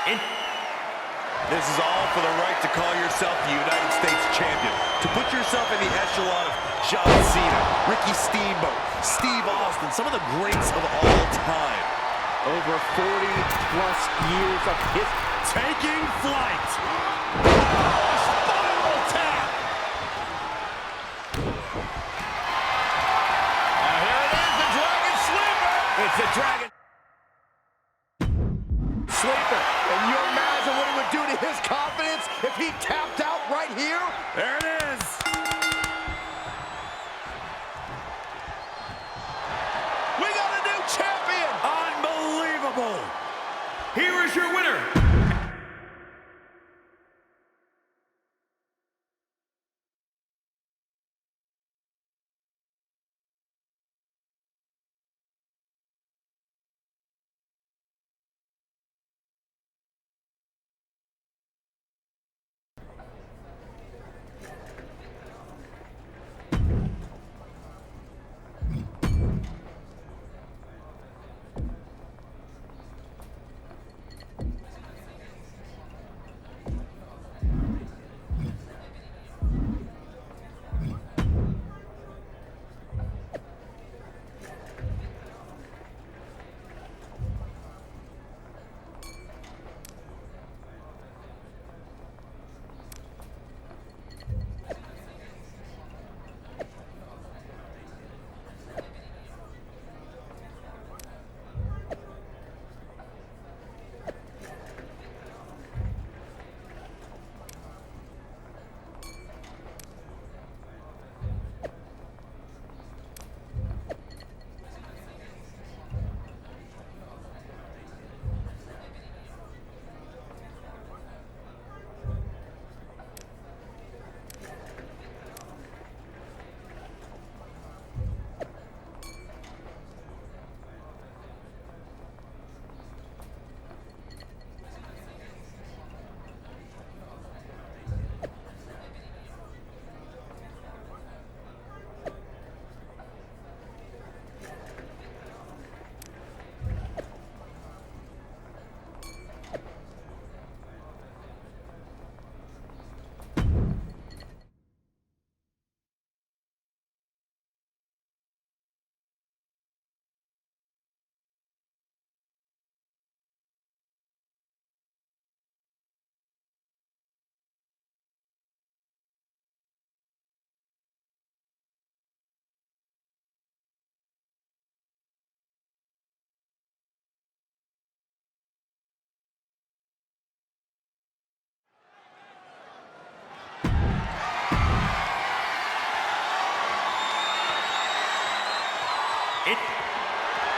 In This is all for the right to call yourself the United States champion. To put yourself in the echelon of John Cena, Ricky Steamboat, Steve Austin, some of the greats of all time. Over 40-plus years of his taking flight. Oh, spiral tap. Here it is, the Dragon Sleeper. It's the Dragon Sleeper. And you imagine what it would do to his confidence if he tapped out right here? There it is. We got a new champion. Unbelievable. Here is your winner.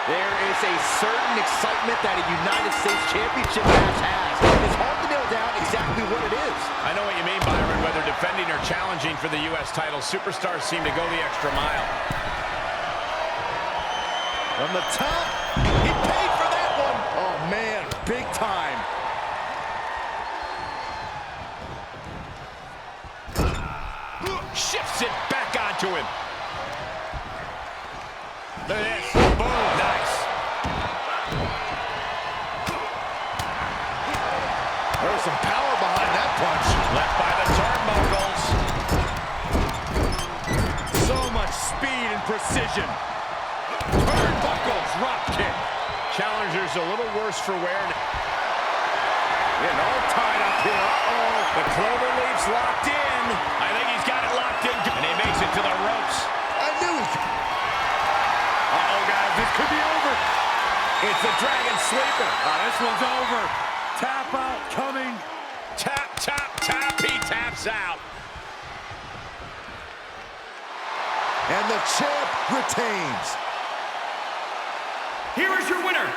There is a certain excitement that a United States Championship match has. It's hard to nail down exactly what it is. I know what you mean, Byron. Whether defending or challenging for the U.S. title, superstars seem to go the extra mile. From the top, he paid for that one. Oh, man, big time. Shifts it back onto him. Look at this. Boom. Nice. There's some power behind that punch. Left by the turnbuckles. So much speed and precision. Turnbuckles, drop kick. Challenger's a little worse for wear. Getting all tied up here. Uh-oh. The clover leaf's locked in. I think he's got it locked in. And he makes it to the ropes. I knew it. Uh-oh, guys, this could be over. It's the Dragon Sleeper. This one's over. Tap out coming. Tap, tap, tap. He taps out. And the champ retains. Here is your winner.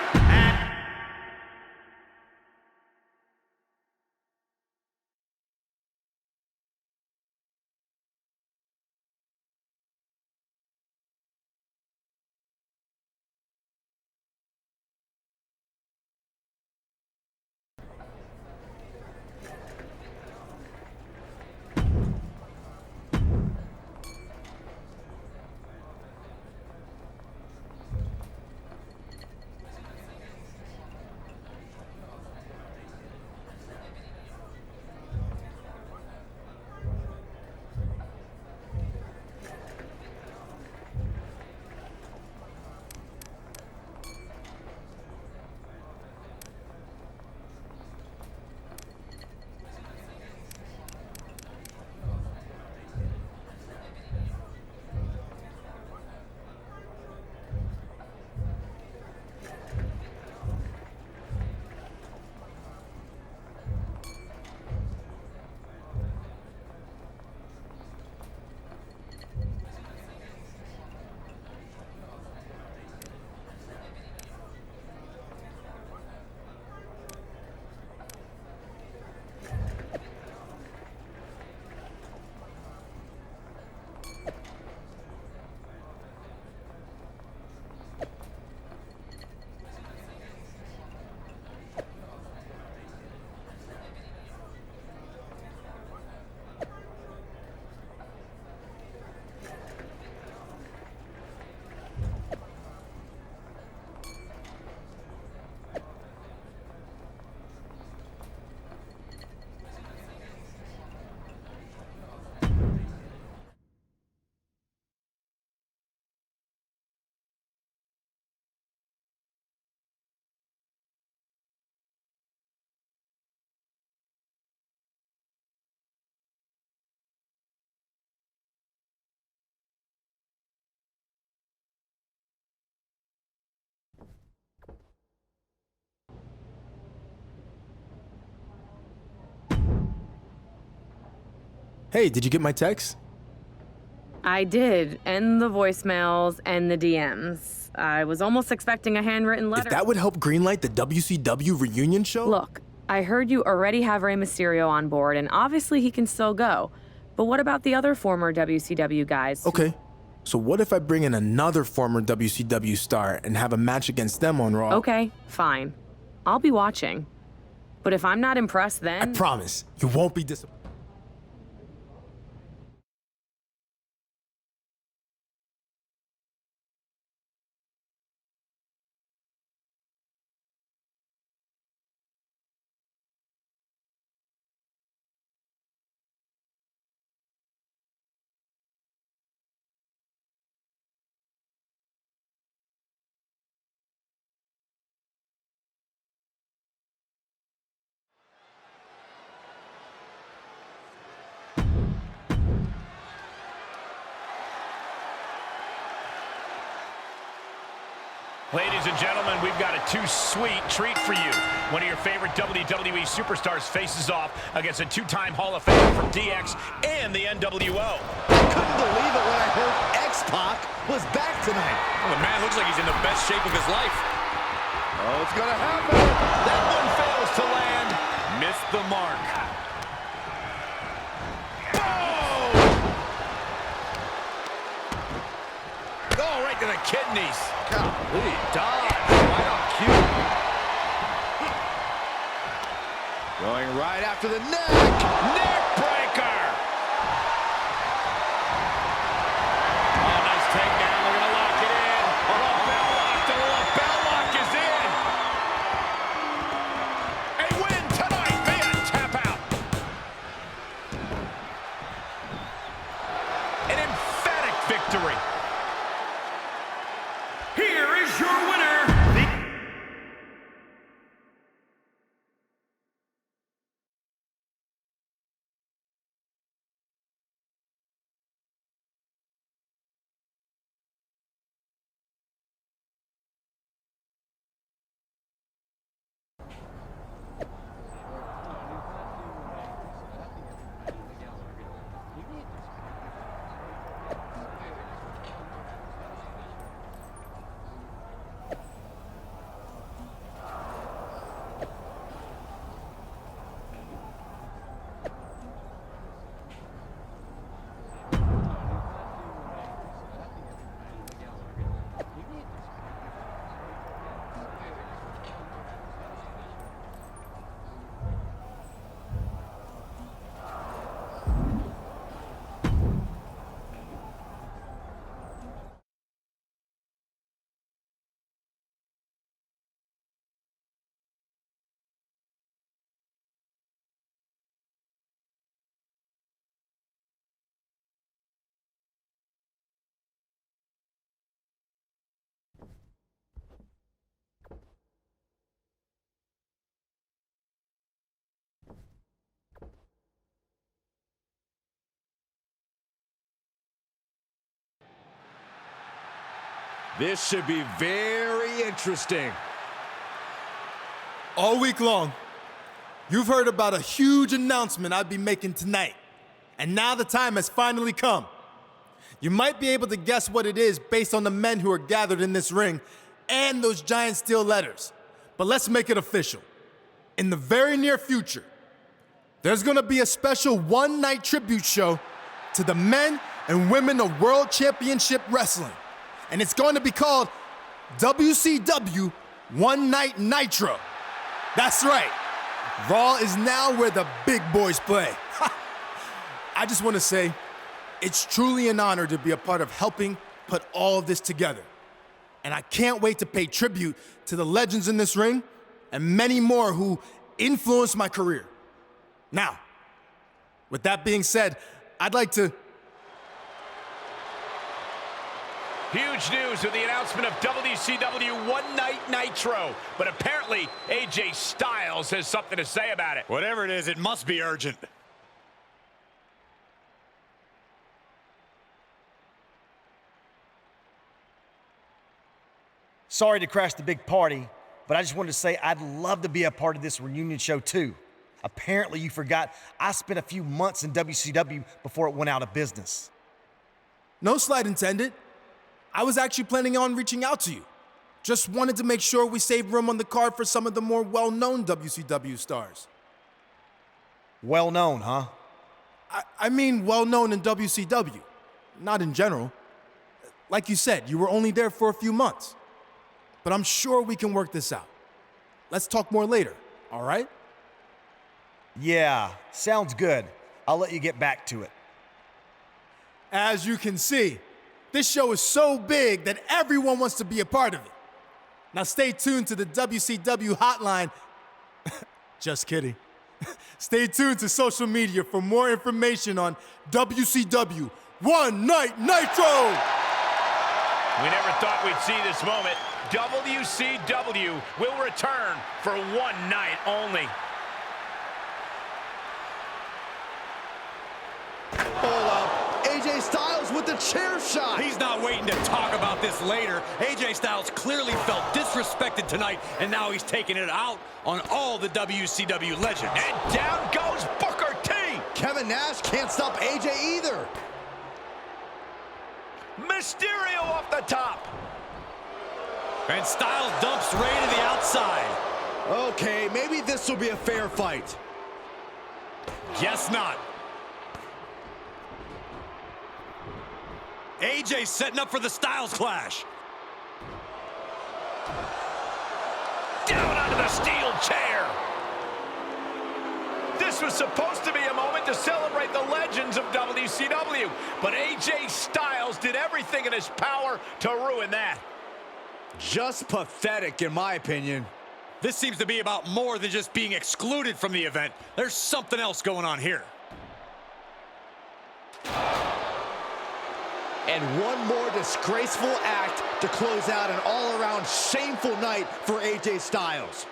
Hey, did you get my text? I did, and the voicemails and the DMs. I was almost expecting a handwritten letter. If that would help greenlight the WCW reunion show? Look, I heard you already have Rey Mysterio on board, and obviously he can still go. But what about the other former WCW guys? Okay, so what if I bring in another former WCW star and have a match against them on Raw? Okay, fine. I'll be watching. But if I'm not impressed I then... promise, you won't be disappointed. Ladies and gentlemen, we've got a too-sweet treat for you. One of your favorite WWE superstars faces off against a two-time Hall of Famer from DX and the NWO. I couldn't believe it when I heard X-Pac was back tonight. Well, the man looks like he's in the best shape of his life. Oh, it's gonna happen. That one fails to land. Missed the mark. Oh, right to the kidneys. Golly, dodge. Right on cue. Going right after the neck. Neck breaker. Oh, nice takedown. They're going to lock it in. Oh, bell lock. The bell lock is in. A win tonight via tap out. An emphatic victory. Here is your winner, This should be very interesting. All week long, you've heard about a huge announcement I'd be making tonight. And now the time has finally come. You might be able to guess what it is based on the men who are gathered in this ring and those giant steel letters. But let's make it official. In the very near future, there's gonna be a special one-night tribute show to the men and women of World Championship Wrestling. And it's going to be called WCW One Night Nitro. That's right. Raw is now where the big boys play. I just want to say, it's truly an honor to be a part of helping put all of this together. And I can't wait to pay tribute to the legends in this ring and many more who influenced my career. Now, with that being said, I'd like to... Huge news with the announcement of WCW One Night Nitro. But apparently, AJ Styles has something to say about it. Whatever it is, it must be urgent. Sorry to crash the big party, but I just wanted to say I'd love to be a part of this reunion show too. Apparently you forgot I spent a few months in WCW before it went out of business. No slight intended. I was actually planning on reaching out to you. Just wanted to make sure we saved room on the card for some of the more well-known WCW stars. Well known, huh? I mean well-known in WCW, not in general. Like you said, you were only there for a few months. But I'm sure we can work this out. Let's talk more later, all right? Yeah, sounds good. I'll let you get back to it. As you can see, this show is so big that everyone wants to be a part of it. Now stay tuned to the WCW hotline. Just kidding. Stay tuned to social media for more information on WCW One Night Nitro! We never thought we'd see this moment. WCW will return for one night only. Hold up. AJ Styles with the chair shot. He's not waiting to talk about this later. AJ Styles clearly felt disrespected tonight, and now he's taking it out on all the WCW legends. And down goes Booker T. Kevin Nash can't stop AJ either. Mysterio off the top. And Styles dumps Ray to the outside. Okay, maybe this will be a fair fight. Guess not. AJ setting up for the Styles Clash. Down onto the steel chair. This was supposed to be a moment to celebrate the legends of WCW, but AJ Styles did everything in his power to ruin that. Just pathetic, in my opinion. This seems to be about more than just being excluded from the event. There's something else going on here. And one more disgraceful act to close out an all-around shameful night for AJ Styles.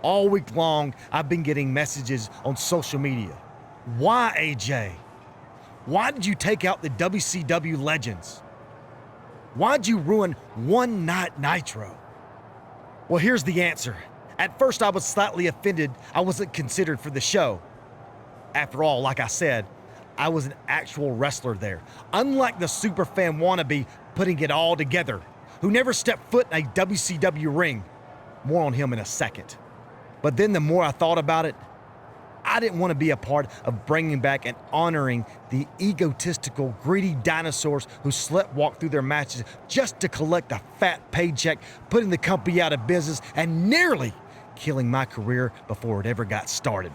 All week long, I've been getting messages on social media. Why, AJ? Why did you take out the WCW legends? Why'd you ruin One Night Nitro? Well, here's the answer. At first, I was slightly offended I wasn't considered for the show. After all, like I said, I was an actual wrestler there, unlike the superfan wannabe putting it all together, who never stepped foot in a WCW ring. More on him in a second. But then the more I thought about it, I didn't want to be a part of bringing back and honoring the egotistical, greedy dinosaurs who sleptwalk through their matches just to collect a fat paycheck, putting the company out of business and nearly killing my career before it ever got started.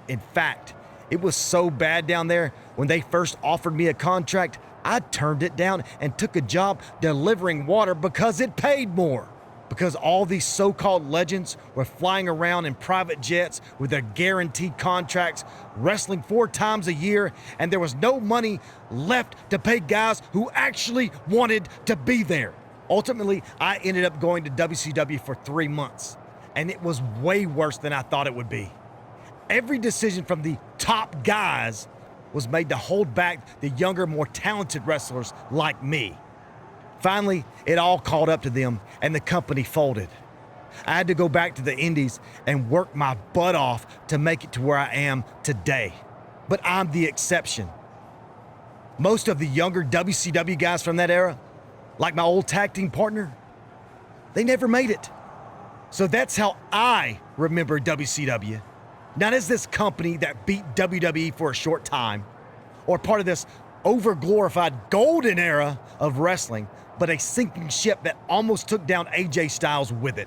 In fact, it was so bad down there, when they first offered me a contract, I turned it down and took a job delivering water because it paid more. Because all these so-called legends were flying around in private jets with their guaranteed contracts, wrestling 4 times a year, and there was no money left to pay guys who actually wanted to be there. Ultimately, I ended up going to WCW for 3 months, and it was way worse than I thought it would be. Every decision from the top guys was made to hold back the younger, more talented wrestlers like me. Finally, it all caught up to them, and the company folded. I had to go back to the Indies and work my butt off to make it to where I am today. But I'm the exception. Most of the younger WCW guys from that era, like my old tag team partner, they never made it. So that's how I remember WCW. Not as this company that beat WWE for a short time, or part of this over-glorified golden era of wrestling, but a sinking ship that almost took down AJ Styles with it.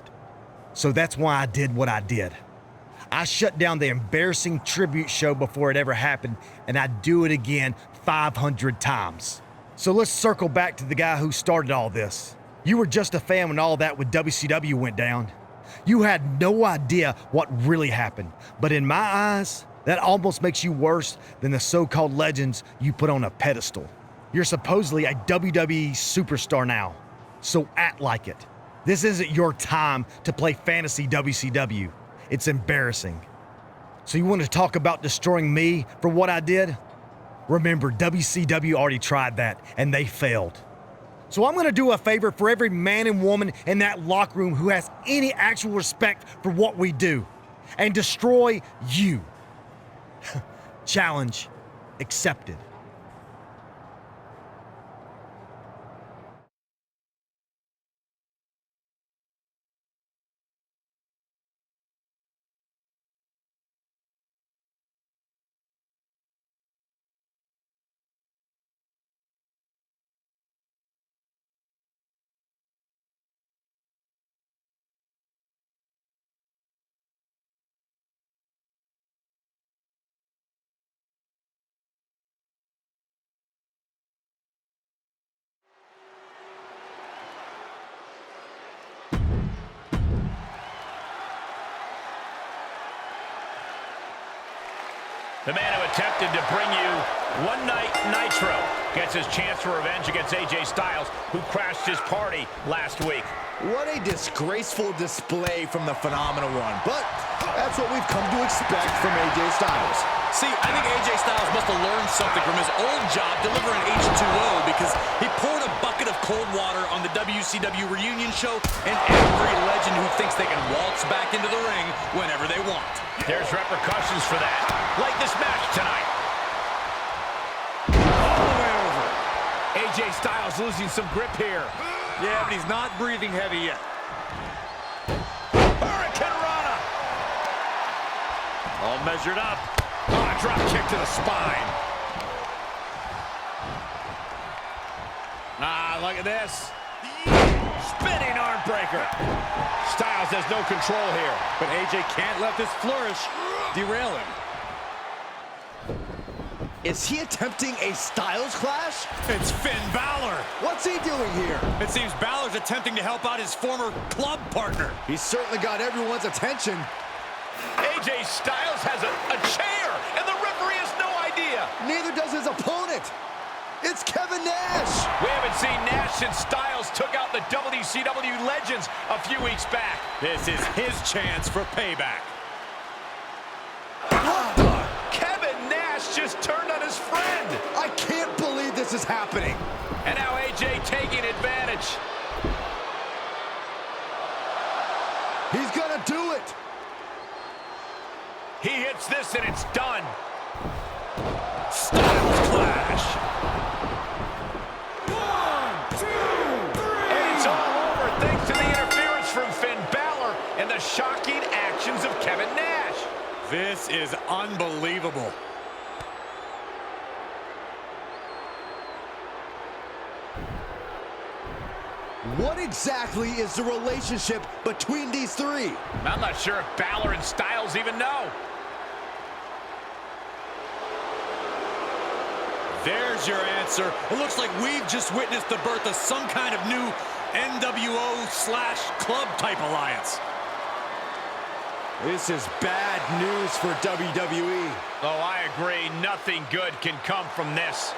So that's why I did what I did. I shut down the embarrassing tribute show before it ever happened, and I'd do it again 500 times. So let's circle back to the guy who started all this. You were just a fan when all that with WCW went down. You had no idea what really happened, but in my eyes, that almost makes you worse than the so-called legends you put on a pedestal. You're supposedly a WWE superstar now, so act like it. This isn't your time to play fantasy WCW. It's embarrassing. So you want to talk about destroying me for what I did? Remember, WCW already tried that, and they failed. So I'm gonna do a favor for every man and woman in that locker room who has any actual respect for what we do, and destroy you. Challenge accepted. The man who attempted to bring you One Night Nitro gets his chance for revenge against AJ Styles, who crashed his party last week. What a disgraceful display from the Phenomenal One, but that's what we've come to expect from AJ Styles. See, I think AJ Styles must have learned something from his old job delivering H2O, because he poured a bucket of cold water on the WCW reunion show and every legend who thinks they can waltz back into the ring whenever they want. There's repercussions for that, like this match tonight. All the way over. AJ Styles losing some grip here. Yeah, but he's not breathing heavy yet. Hurricane Rana. All measured up. Oh, a drop kick to the spine. Ah, look at this. Spinning arm breaker. Styles has no control here. But AJ can't let this flourish derail him. Is he attempting a Styles clash? It's Finn Balor. What's he doing here? It seems Balor's attempting to help out his former club partner. He's certainly got everyone's attention. AJ Styles has a chair, and the referee has no idea. Neither does his opponent. It's Kevin Nash. We haven't seen Nash since Styles took out the WCW legends a few weeks back. This is his chance for payback. What the? Kevin Nash just turned on his friend. I can't believe this is happening. And now AJ taking advantage. He's gonna do it. He hits this and it's done. Styles clash. 1, 2, 3. And it's all over thanks to the interference from Finn Balor and the shocking actions of Kevin Nash. This is unbelievable. What exactly is the relationship between these three? I'm not sure if Balor and Styles even know. There's your answer. It looks like we've just witnessed the birth of some kind of new NWO/club type alliance. This is bad news for WWE. Oh, I agree. Nothing good can come from this.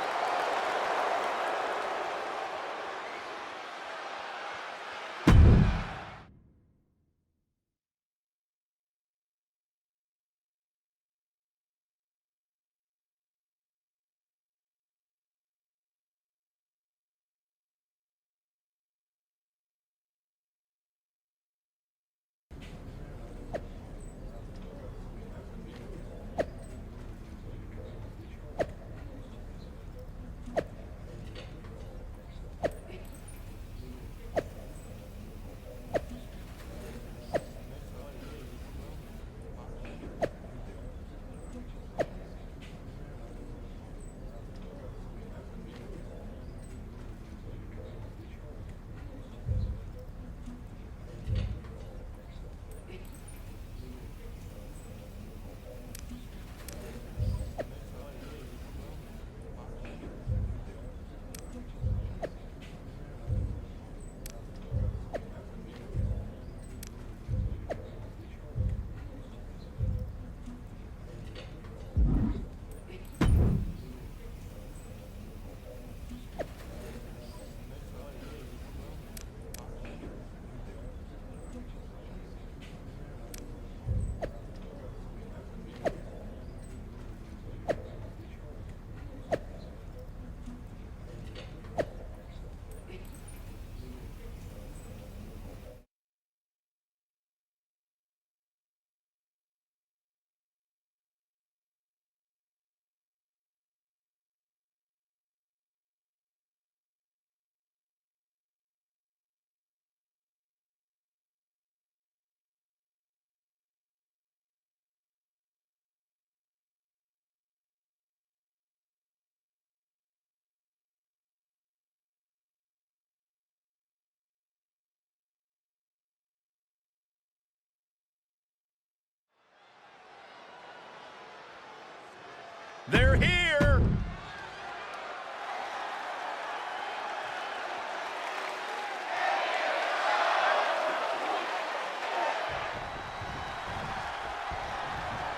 They're here.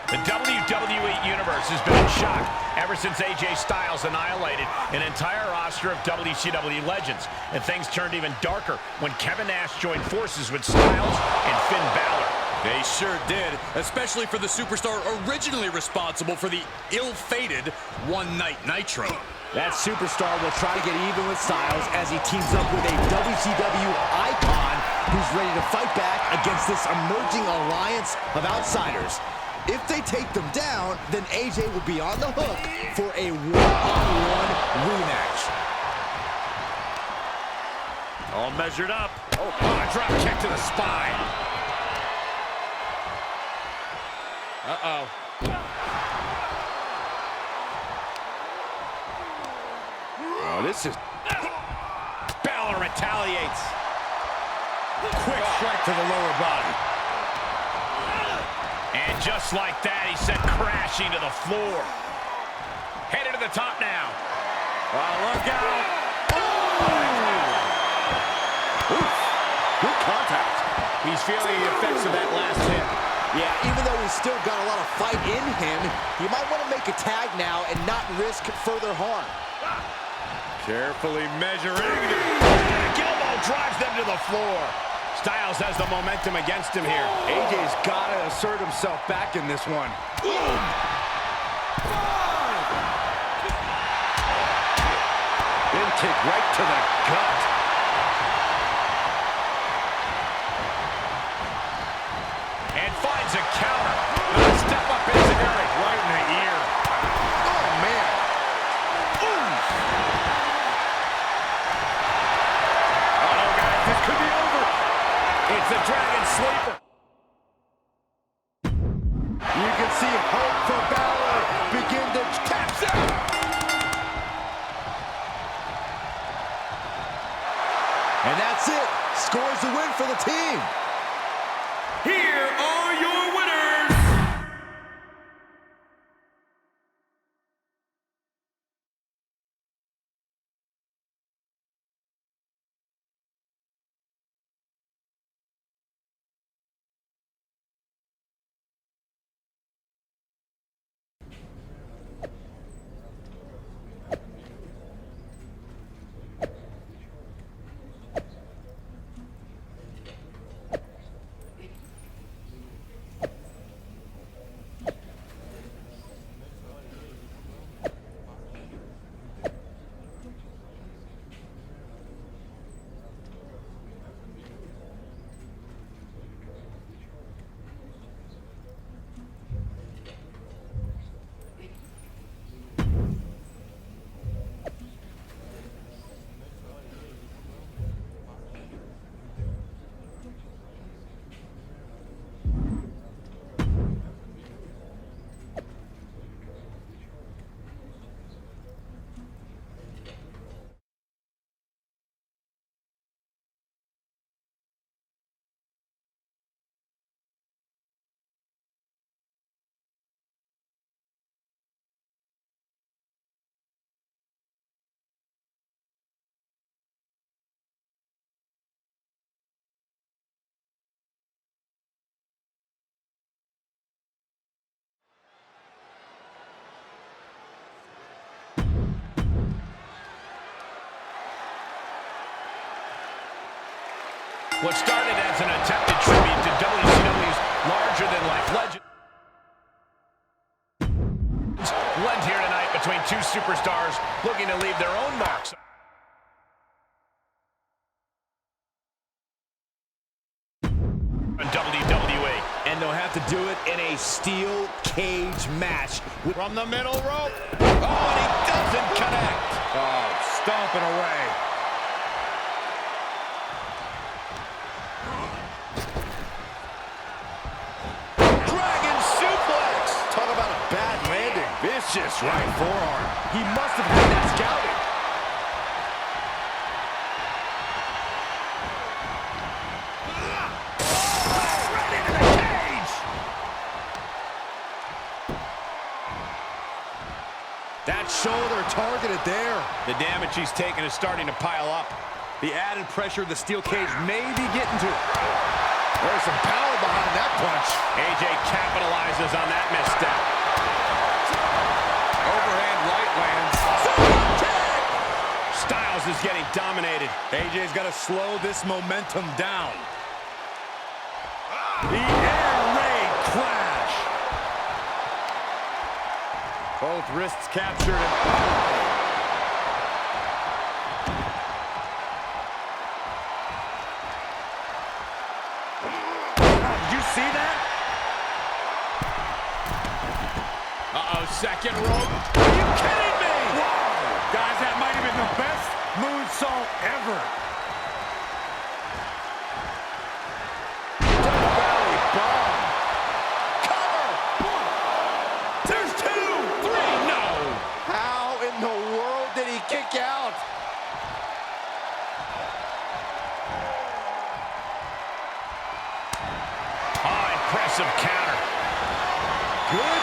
The WWE Universe has been in shock ever since AJ Styles annihilated an entire roster of WCW legends. And things turned even darker when Kevin Nash joined forces with Styles and Finn Balor. They sure did, especially for the superstar originally responsible for the ill-fated One Night Nitro. That superstar will try to get even with Styles as he teams up with a WCW icon who's ready to fight back against this emerging alliance of outsiders. If they take them down, then AJ will be on the hook for a one-on-one rematch. All measured up. Oh, a drop kick to the spine. Uh-oh. Oh, this is... Balor retaliates. Quick strike to the lower body. And just like that, he sent crashing to the floor. Headed to the top now. Oh, look out. Oh! Oof. Good contact. He's feeling the effects of that last hit. Yeah, even though he's still got a lot of fight in him, you might want to make a tag now and not risk further harm. Carefully measuring. Gilboa drives them to the floor. Styles has the momentum against him here. AJ's got to assert himself back in this one. Big kick right to the gut. And finds a counter. A step up into Eric right in the ear. Oh, man. Uh-oh, guys, this could be over. It's the Dragon Sleeper. You can see hope for Balor begin to tap out. And that's it. Scores the win for the team. Here are your winners. What started as an attempted tribute to WCW's larger-than-life legend blend here tonight between two superstars looking to leave their own marks. On WWE. And they'll have to do it in a steel cage match. From the middle rope. Oh, and he doesn't connect. Oh, stomping away. Vicious right forearm. He must have had that scouted. Right into the cage. shoulder targeted there. The damage he's taken is starting to pile up. The added pressure of the steel cage may be getting to it. There's some power behind that punch. AJ capitalizes on that misstep. Overhand right lands. Styles is getting dominated. AJ's got to slow this momentum down. The air raid crash. Both wrists captured. Did you see that? Uh-oh, second rope. Are you kidding me? Wow. Guys, that might have been the best moonsault ever. Double valley bomb. Cover. 1. There's 2. 3. No. How in the world did he kick out? Oh, impressive counter. Good